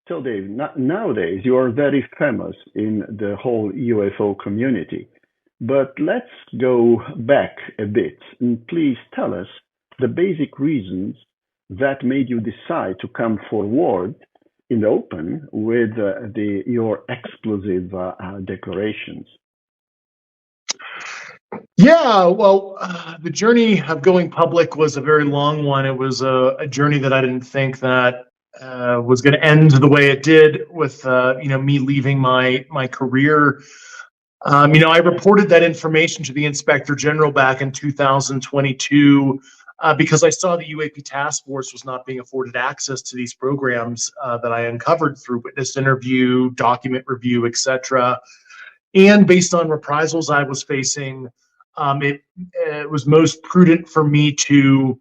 So Dave, nowadays you are very famous in the whole UFO community. But let's go back a bit and please tell us the basic reasons that made you decide to come forward in the open with your exclusive declarations. Yeah, well, the journey of going public was a very long one. It was a journey that I didn't think that was going to end the way it did with me leaving my career. I reported that information to the Inspector General back in 2022 because I saw the UAP task force was not being afforded access to these programs that I uncovered through witness interview, document review, etc. And based on reprisals I was facing, it was most prudent for me to,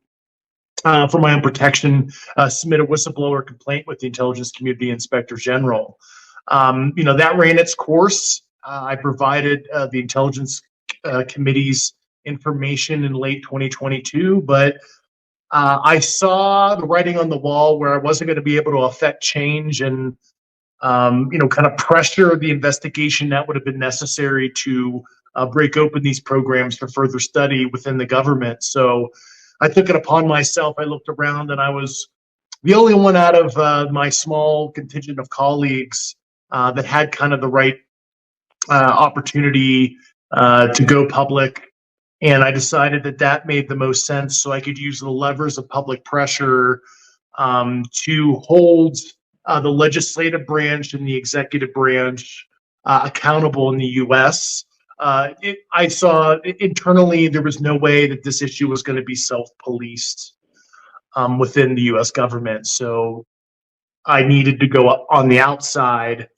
for my own protection, submit a whistleblower complaint with the Intelligence Community Inspector General. That ran its course. I provided the Intelligence Committee's information in late 2022, but I saw the writing on the wall where I wasn't going to be able to affect change and kind of pressure the investigation that would have been necessary to break open these programs for further study within the government. So I took it upon myself. I looked around and I was the only one out of my small contingent of colleagues that had kind of the right opportunity to go public. And I decided that made the most sense so I could use the levers of public pressure to hold the legislative branch and the executive branch accountable in the U.S. I saw internally there was no way that this issue was going to be self-policed within the U.S. government. So I needed to go up on the outside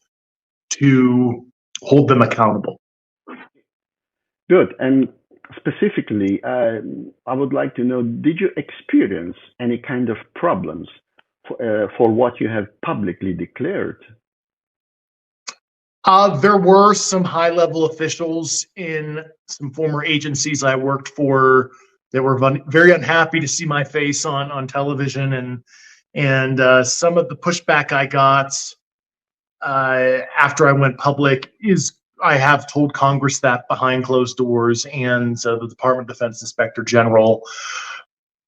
to hold them accountable. Good. And specifically, I would like to know, did you experience any kind of problems for what you have publicly declared? There were some high-level officials in some former agencies I worked for that were very unhappy to see my face on television, and some of the pushback I got after I went public is I have told Congress that behind closed doors, and the Department of Defense Inspector General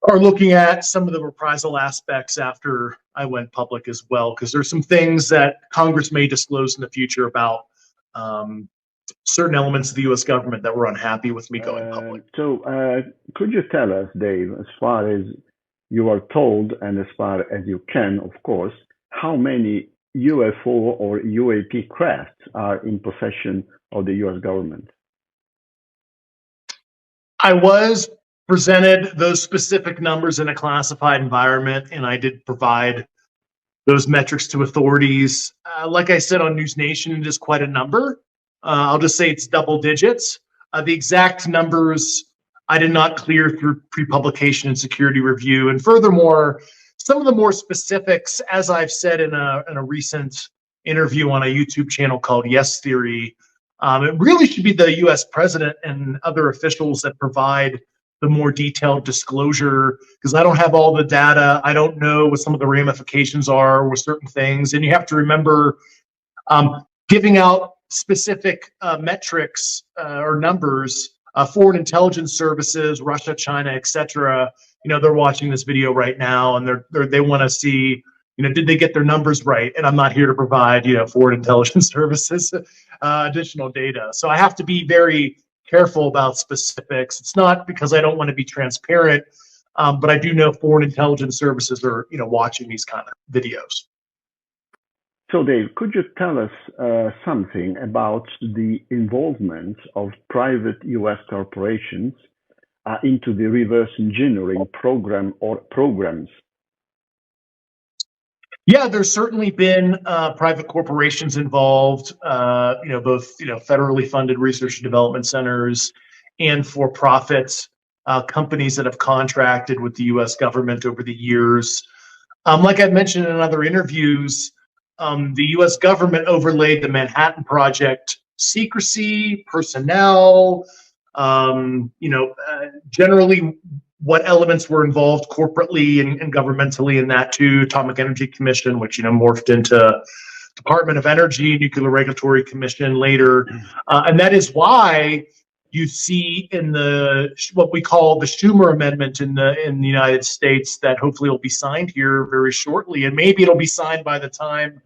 are looking at some of the reprisal aspects after I went public as well, because there's some things that Congress may disclose in the future about certain elements of the U.S. government that were unhappy with me going public. So could you tell us, Dave, as far as you are told and as far as you can, of course, how many UFO or UAP crafts are in possession of the U.S. government? I was presented those specific numbers in a classified environment, and I did provide those metrics to authorities. Like I said on News Nation, it is quite a number. I'll just say it's double digits. The exact numbers I did not clear through pre-publication and security review. And furthermore, some of the more specifics, as I've said in a recent interview on a YouTube channel called Yes Theory, it really should be the U.S. president and other officials that provide the more detailed disclosure, because I don't have all the data. I don't know what some of the ramifications are with certain things. And you have to remember, giving out specific metrics or numbers, foreign intelligence services, Russia, China, etc. They're watching this video right now, and they want to see, did they get their numbers right? And I'm not here to provide, foreign intelligence services additional data. So I have to be very careful about specifics. It's not because I don't want to be transparent, but I do know foreign intelligence services are, watching these kind of videos. So Dave, could you tell us something about the involvement of private U.S. corporations into the reverse engineering program or programs? Yeah, there's certainly been private corporations involved, both federally funded research and development centers and for-profit companies that have contracted with the U.S. government over the years. Like I've mentioned in other interviews, the U.S. government overlaid the Manhattan Project secrecy, personnel, generally what elements were involved corporately and governmentally in that too. Atomic Energy Commission, which morphed into Department of Energy, Nuclear Regulatory Commission later, and that is why you see in what we call the Schumer Amendment in the United States that hopefully will be signed here very shortly, and maybe it'll be signed by the time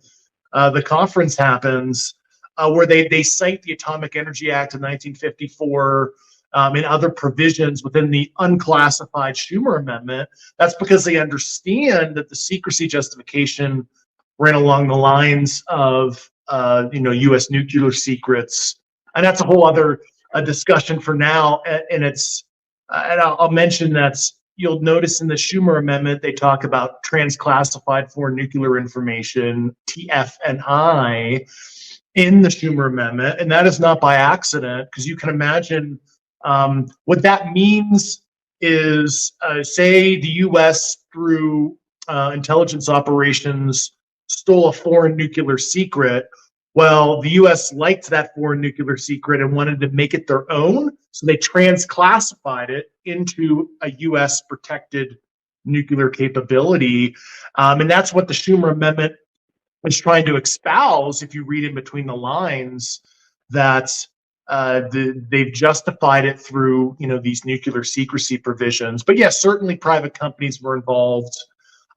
the conference happens, where they cite the Atomic Energy Act of 1954. And other provisions within the unclassified Schumer Amendment. That's because they understand that the secrecy justification ran along the lines of, U.S. nuclear secrets, and that's a whole other discussion for now. And I'll mention that you'll notice in the Schumer Amendment they talk about transclassified foreign nuclear information (TFNI) in the Schumer Amendment, and that is not by accident, because you can imagine. What that means is, say the U.S. through intelligence operations stole a foreign nuclear secret. Well, the U.S. liked that foreign nuclear secret and wanted to make it their own, so they transclassified it into a U.S. protected nuclear capability. And that's what the Schumer Amendment is trying to espouse, if you read in between the lines, that they've justified it through these nuclear secrecy provisions. But yes, certainly private companies were involved.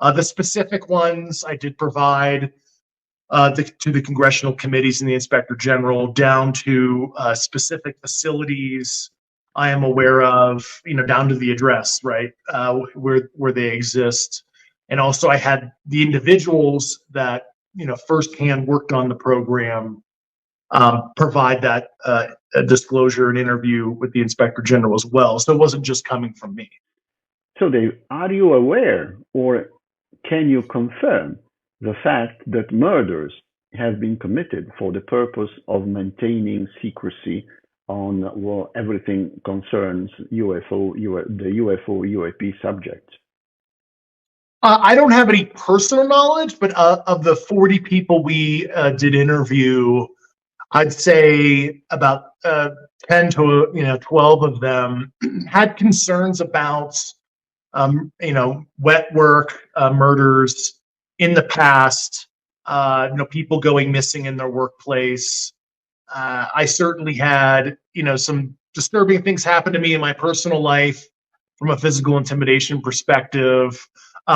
The specific ones I did provide to the congressional committees and the Inspector General, down to specific facilities I am aware of, down to the address, right, where they exist. And also I had the individuals that firsthand worked on the program provide that disclosure and interview with the Inspector General as well. So it wasn't just coming from me. So Dave, are you aware, or can you confirm the fact that murders have been committed for the purpose of maintaining secrecy on everything concerns the UFO/UAP subject? I don't have any personal knowledge, but of the 40 people we did interview, I'd say about 10 to 12 of them had concerns about wet work, murders in the past, people going missing in their workplace. I certainly had some disturbing things happen to me in my personal life from a physical intimidation perspective,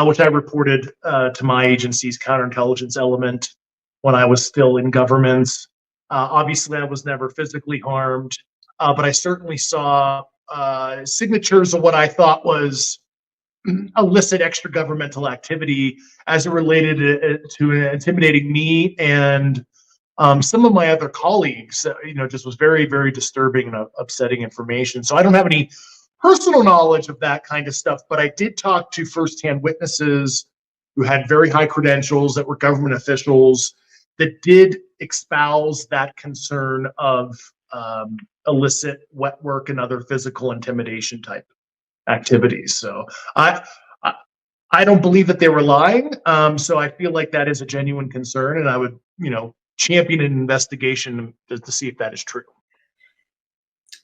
which I reported to my agency's counterintelligence element when I was still in government. Obviously, I was never physically harmed, but I certainly saw signatures of what I thought was illicit extra-governmental activity as it related to intimidating me and some of my other colleagues. Just was very, very disturbing and upsetting information. So I don't have any personal knowledge of that kind of stuff, but I did talk to firsthand witnesses who had very high credentials, that were government officials, that did espouse that concern of illicit wet work and other physical intimidation type activities. So I don't believe that they were lying. So I feel like that is a genuine concern, and I would, champion an investigation to see if that is true.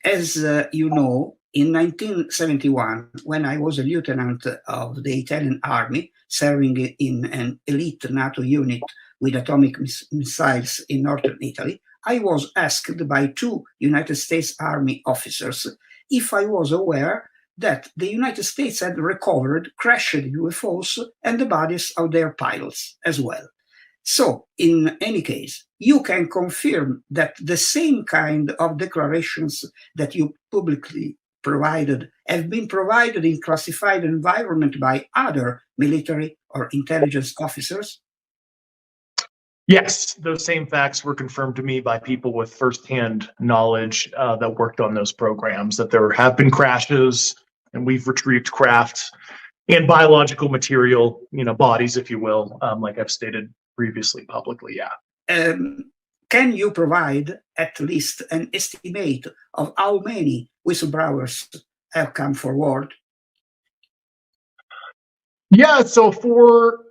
As you know, in 1971, when I was a lieutenant of the Italian army, serving in an elite NATO unit with atomic missiles in northern Italy, I was asked by 2 United States Army officers if I was aware that the United States had recovered crashed UFOs and the bodies of their pilots as well. So, in any case, you can confirm that the same kind of declarations that you publicly provided have been provided in classified environment by other military or intelligence officers? Yes, those same facts were confirmed to me by people with firsthand knowledge that worked on those programs, that there have been crashes and we've retrieved craft and biological material, bodies, if you will, like I've stated previously publicly. Yeah. Can you provide at least an estimate of how many whistleblowers have come forward? Yeah, so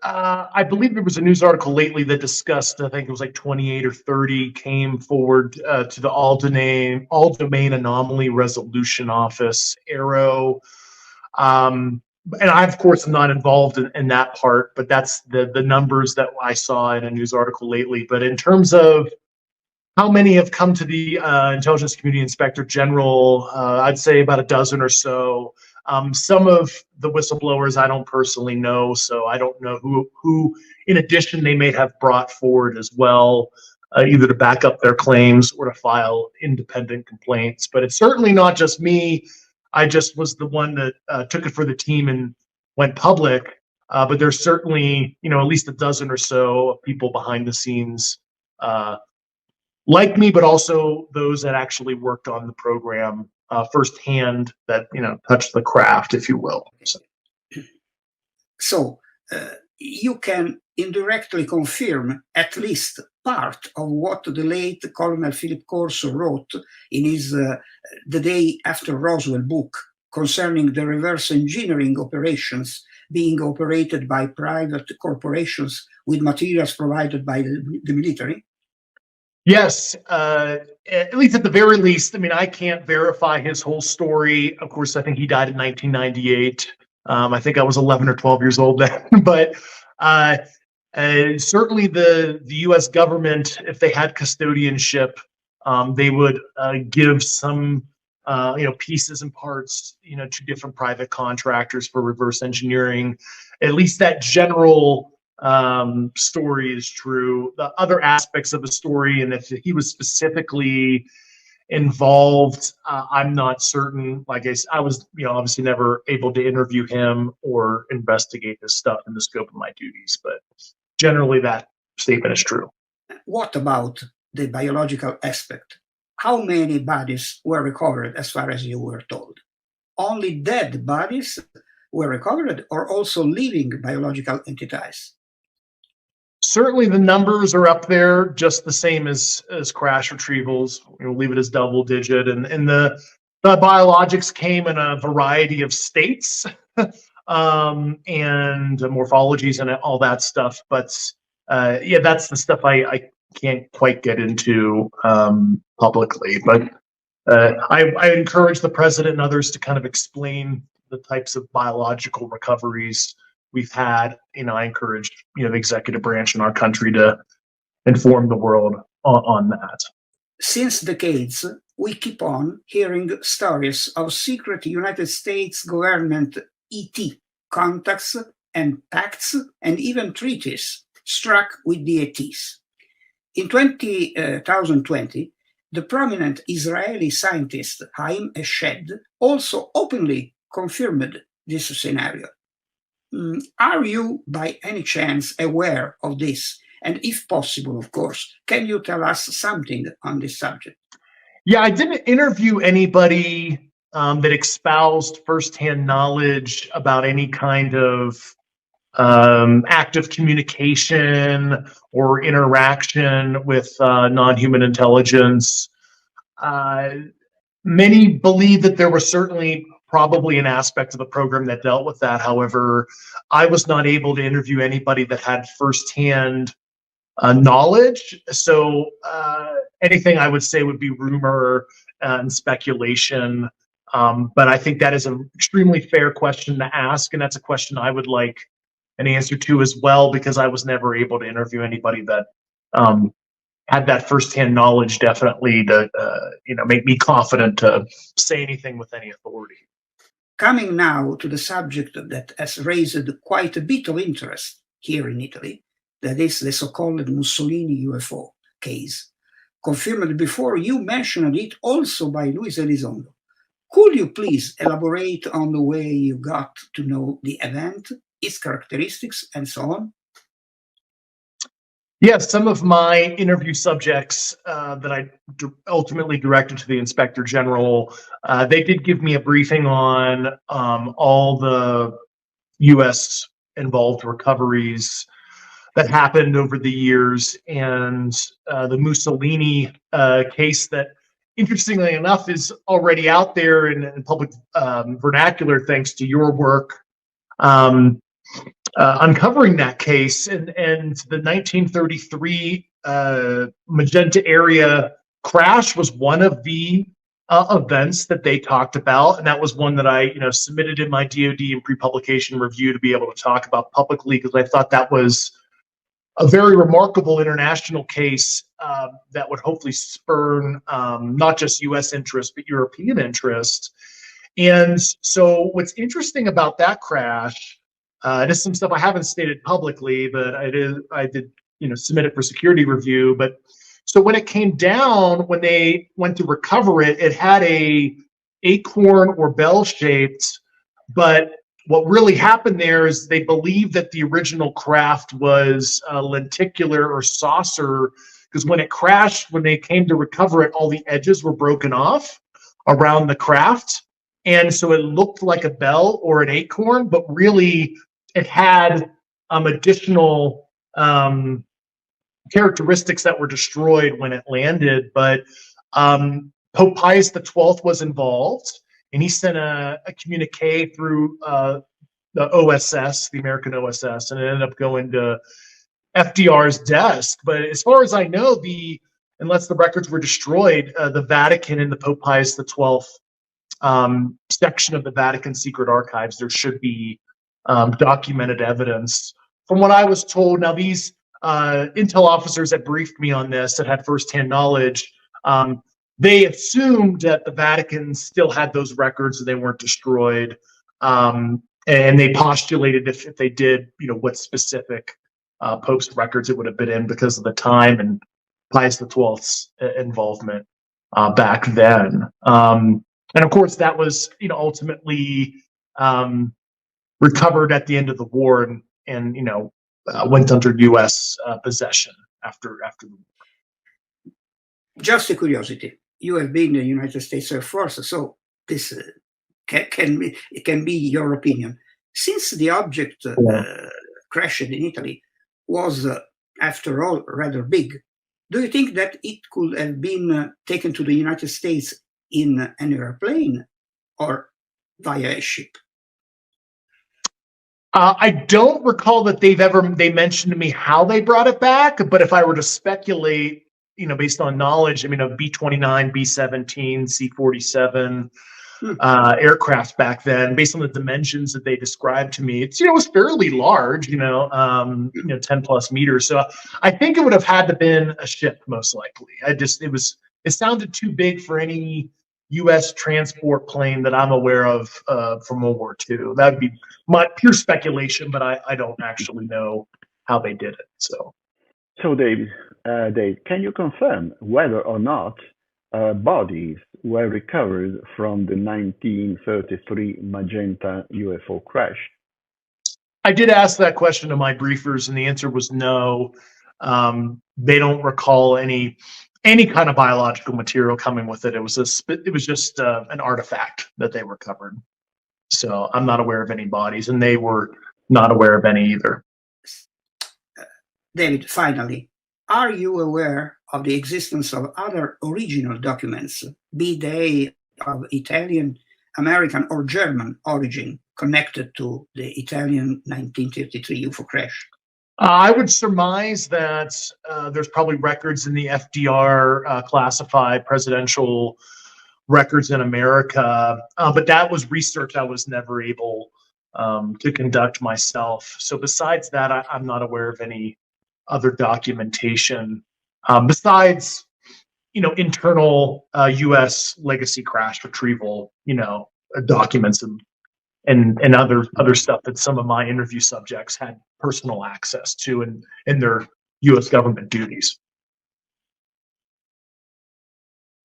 I believe there was a news article lately that discussed, I think it was like 28 or 30 came forward to the All Domain Anomaly Resolution Office, ARROW. And I, of course, am not involved in that part, but that's the numbers that I saw in a news article lately. But in terms of how many have come to the Intelligence Community Inspector General, I'd say about a dozen or so. Some of the whistleblowers I don't personally know, so I don't know who in addition they may have brought forward as well, either to back up their claims or to file independent complaints. But it's certainly not just me. I just was the one that took it for the team and went public. But there's certainly, at least a dozen or so of people behind the scenes like me, but also those that actually worked on the program firsthand, that touched the craft, if you will. So you can indirectly confirm at least part of what the late Colonel Philip Corso wrote in his The Day After Roswell book concerning the reverse engineering operations being operated by private corporations with materials provided by the military? Yes, at least at the very least. I mean, I can't verify his whole story. Of course, I think he died in 1998. I think I was 11 or 12 years old then. But certainly the U.S. government, if they had custodianship, they would give some pieces and parts to different private contractors for reverse engineering. At least that general story is true. The other aspects of the story, and if he was specifically involved, I'm not certain. Like I was, obviously never able to interview him or investigate this stuff in the scope of my duties, but generally that statement is true. What about the biological aspect? How many bodies were recovered as far as you were told? Only dead bodies were recovered, or also living biological entities? Certainly the numbers are up there, just the same as crash retrievals. We'll leave it as double digit. And the biologics came in a variety of states and morphologies and all that stuff. But yeah, that's the stuff I can't quite get into publicly. But I encourage the president and others to kind of explain the types of biological recoveries we've had. I encourage the executive branch in our country to inform the world on that. Since decades, we keep on hearing stories of secret United States government ET contacts and pacts and even treaties struck with the ETs. In 2020, the prominent Israeli scientist Haim Eshed also openly confirmed this scenario. Are you by any chance aware of this? And if possible, of course, can you tell us something on this subject? Yeah, I didn't interview anybody that espoused firsthand knowledge about any kind of active communication or interaction with non-human intelligence. Many believe that there was certainly probably an aspect of the program that dealt with that. However, I was not able to interview anybody that had firsthand knowledge. So anything I would say would be rumor and speculation. But I think that is an extremely fair question to ask. And that's a question I would like an answer to as well, because I was never able to interview anybody that had that firsthand knowledge, definitely to make me confident to say anything with any authority. Coming now to the subject that has raised quite a bit of interest here in Italy, that is the so-called Mussolini UFO case. Confirmed before, you mentioned it also by Luis Elizondo. Could you please elaborate on the way you got to know the event, its characteristics, and so on? Yes, some of my interview subjects that I ultimately directed to the Inspector General, they did give me a briefing on all the U.S. involved recoveries that happened over the years, and the Mussolini case that, interestingly enough, is already out there in public vernacular thanks to your work. Uncovering that case, and the 1933 Magenta area crash was one of the events that they talked about, and that was one that I submitted in my DoD and pre-publication review to be able to talk about publicly, because I thought that was a very remarkable international case that would hopefully spurn not just U.S. interest but European interest. And so what's interesting about that crash, this is some stuff I haven't stated publicly, but I did submit it for security review. But so when it came down, when they went to recover it, it had a acorn or bell shaped. But what really happened there is they believe that the original craft was lenticular or saucer, because when it crashed, when they came to recover it, all the edges were broken off around the craft. And so it looked like a bell or an acorn, but really it had additional characteristics that were destroyed when it landed. But Pope Pius XII was involved, and he sent a communique through the OSS, the American OSS, and it ended up going to FDR's desk. But as far as I know, unless the records were destroyed, the Vatican and the Pope Pius XII section of the Vatican Secret Archives, there should be documented evidence. From what I was told, now these intel officers that briefed me on this, that had firsthand knowledge, they assumed that the Vatican still had those records and they weren't destroyed, and they postulated if they did, what specific Pope's records it would have been in because of the time and Pius XII's involvement back then. And of course, that was ultimately recovered at the end of the war, and went under U.S. possession after the war. Just a curiosity: you have been in the United States Air Force, so this can be your opinion. Since the object crashed in Italy was, after all, rather big, do you think that it could have been taken to the United States in an airplane or via a ship? I don't recall that they mentioned to me how they brought it back, but if I were to speculate, based on knowledge, of B-29, B-17, C-47 aircraft back then, based on the dimensions that they described to me, it was fairly large, 10 plus meters. So I think it would have had to been a ship, most likely. It sounded too big for any U.S. transport plane that I'm aware of from World War II. That would be my pure speculation, but I don't actually know how they did it. So Dave, can you confirm whether or not bodies were recovered from the 1933 Magenta UFO crash? I did ask that question to my briefers, and the answer was no. They don't recall any kind of biological material coming with it. It was just an artifact that they recovered. So I'm not aware of any bodies, and they were not aware of any either. David, finally, are you aware of the existence of other original documents, be they of Italian, American, or German origin, connected to the Italian 1933 UFO crash? I would surmise that there's probably records in the FDR classified presidential records in America, but that was research I was never able to conduct myself. So besides that, I'm not aware of any other documentation besides, internal U.S. legacy crash retrieval, documents and other stuff that some of my interview subjects had personal access to in their U.S. government duties.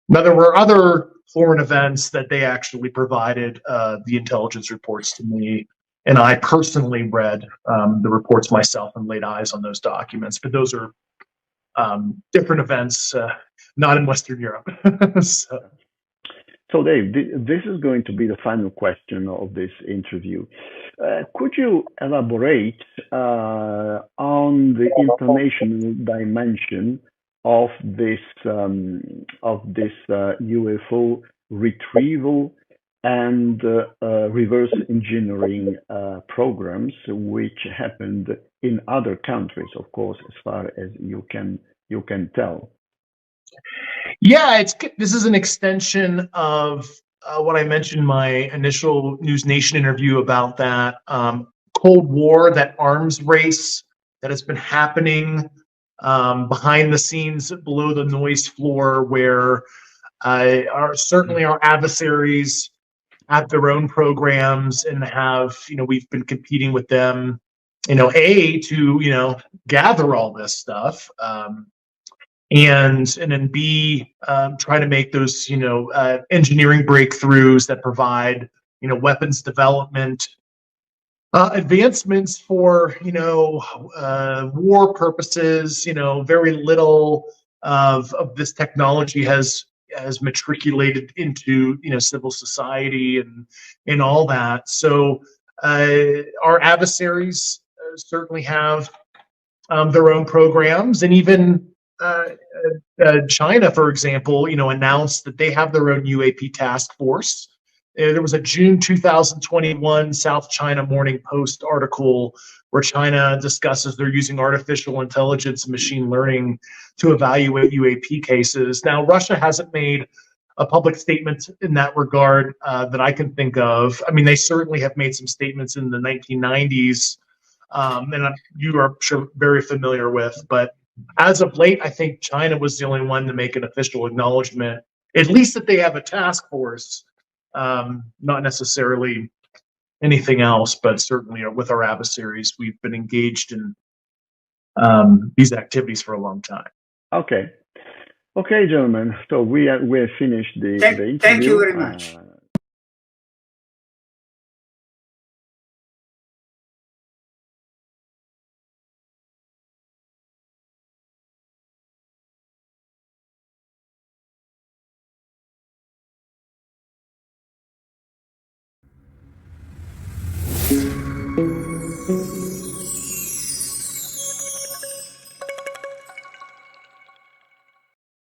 Now, there were other foreign events that they actually provided the intelligence reports to me, and I personally read the reports myself and laid eyes on those documents. But those are different events, not in Western Europe. So Dave, this is going to be the final question of this interview. Could you elaborate on the international dimension of this UFO retrieval and reverse engineering programs, which happened in other countries, of course, as far as you can tell? Yeah, this is an extension of what I mentioned in my initial News Nation interview about that Cold War, that arms race that has been happening behind the scenes, below the noise floor, where certainly our adversaries have their own programs and have, we've been competing with them, to gather all this stuff. And then B, try to make those engineering breakthroughs that provide weapons development advancements for war purposes. Very little of this technology has matriculated into civil society and all that. So our adversaries certainly have their own programs, and even China, for example, announced that they have their own UAP task force. There was a June 2021 South China Morning Post article where China discusses they're using artificial intelligence and machine learning to evaluate UAP cases. Now, Russia hasn't made a public statement in that regard that I can think of. I mean, they certainly have made some statements in the 1990s, and you are sure very familiar with, but as of late, I think China was the only one to make an official acknowledgement, at least that they have a task force, not necessarily anything else, but certainly with our adversaries, we've been engaged in these activities for a long time. Okay, gentlemen. So we have finished the interview. Thank you very much.